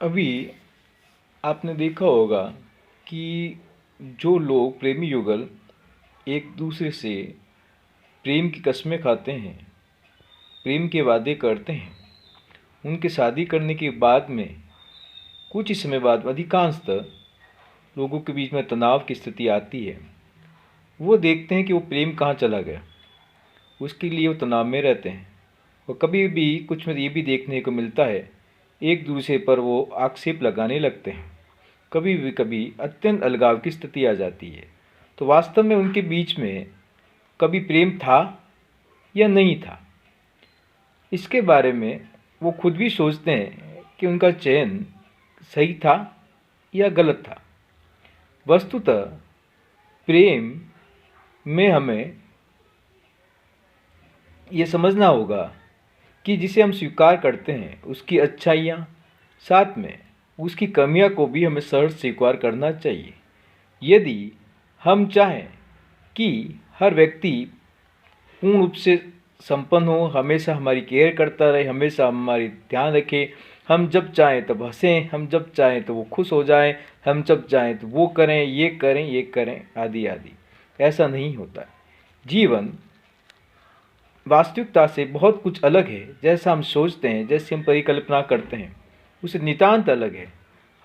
अभी आपने देखा होगा कि जो लोग प्रेमी युगल एक दूसरे से प्रेम की कस्में खाते हैं, प्रेम के वादे करते हैं, उनके शादी करने के बाद में कुछ ही समय बाद अधिकांशतः लोगों के बीच में तनाव की स्थिति आती है। वो देखते हैं कि वो प्रेम कहाँ चला गया, उसके लिए वो तनाव में रहते हैं। और कभी भी कुछ में ये भी देखने को मिलता है, एक दूसरे पर वो आक्षेप लगाने लगते हैं। कभी अत्यंत अलगाव की स्थिति आ जाती है। तो वास्तव में उनके बीच में कभी प्रेम था या नहीं था, इसके बारे में वो खुद भी सोचते हैं कि उनका चयन सही था या गलत था। वस्तुतः प्रेम में हमें ये समझना होगा कि जिसे हम स्वीकार करते हैं उसकी अच्छाइयाँ, साथ में उसकी कमियां को भी हमें सहर्ष स्वीकार करना चाहिए। यदि हम चाहें कि हर व्यक्ति पूर्ण रूप से संपन्न हो, हमेशा हमारी केयर करता रहे, हमेशा हमारी ध्यान रखे, हम जब चाहें तब हंसें, हम जब चाहें तो वो खुश हो जाएं, हम जब चाहें तो वो करें, ये करें आदि आदि, ऐसा नहीं होता। जीवन वास्तविकता से बहुत कुछ अलग है। जैसा हम सोचते हैं, जैसे हम परिकल्पना करते हैं, उससे नितांत अलग है।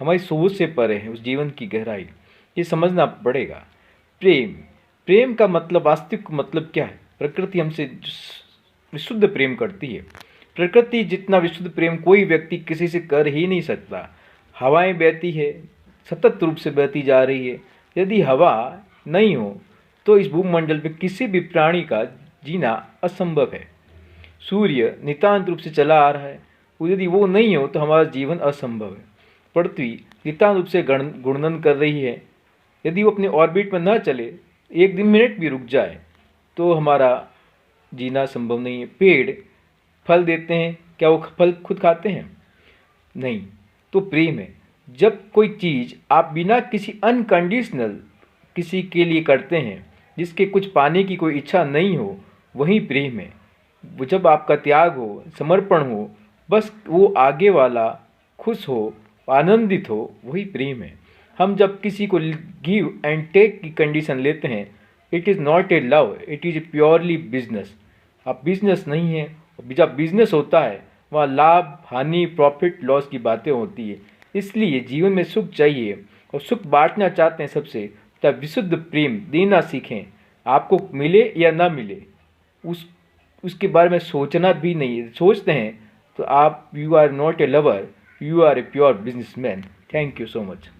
हमारी सोच से परे है उस जीवन की गहराई, ये समझना पड़ेगा। प्रेम प्रेम का मतलब, वास्तविक मतलब क्या है? प्रकृति हमसे विशुद्ध प्रेम करती है। प्रकृति जितना विशुद्ध प्रेम कोई व्यक्ति किसी से कर ही नहीं सकता। हवाएं बहती है, सतत रूप से बहती जा रही है। यदि हवा नहीं हो तो इस भूमंडल पे किसी भी प्राणी का जीना असंभव है। सूर्य नितांत रूप से चला आ रहा है, यदि वो नहीं हो तो हमारा जीवन असंभव है। पृथ्वी नितांत रूप से घूर्णन कर रही है, यदि वो अपने ऑर्बिट में न चले, एक दिन मिनट भी रुक जाए तो हमारा जीना संभव नहीं है। पेड़ फल देते हैं, क्या वो फल खुद खाते हैं? नहीं। तो प्रेम है, जब कोई चीज़ आप बिना किसी अनकंडीशनल किसी के लिए करते हैं, जिसके कुछ पाने की कोई इच्छा नहीं हो, वही प्रेम है। वो जब आपका त्याग हो, समर्पण हो, बस वो आगे वाला खुश हो, आनंदित हो, वही प्रेम है। हम जब किसी को गिव एंड टेक की कंडीशन लेते हैं, it is not a love, it is purely business. अब बिजनेस नहीं है। जब बिजनेस होता है वहाँ लाभ हानि, प्रॉफिट लॉस की बातें होती है। इसलिए जीवन में सुख चाहिए और सुख बांटना चाहते हैं सबसे, तब विशुद्ध प्रेम देना सीखें। आपको मिले या ना मिले, उसके बारे में सोचना भी नहीं है। सोचते हैं तो आप, you are not a lover, you are a pure businessman. Thank you so much.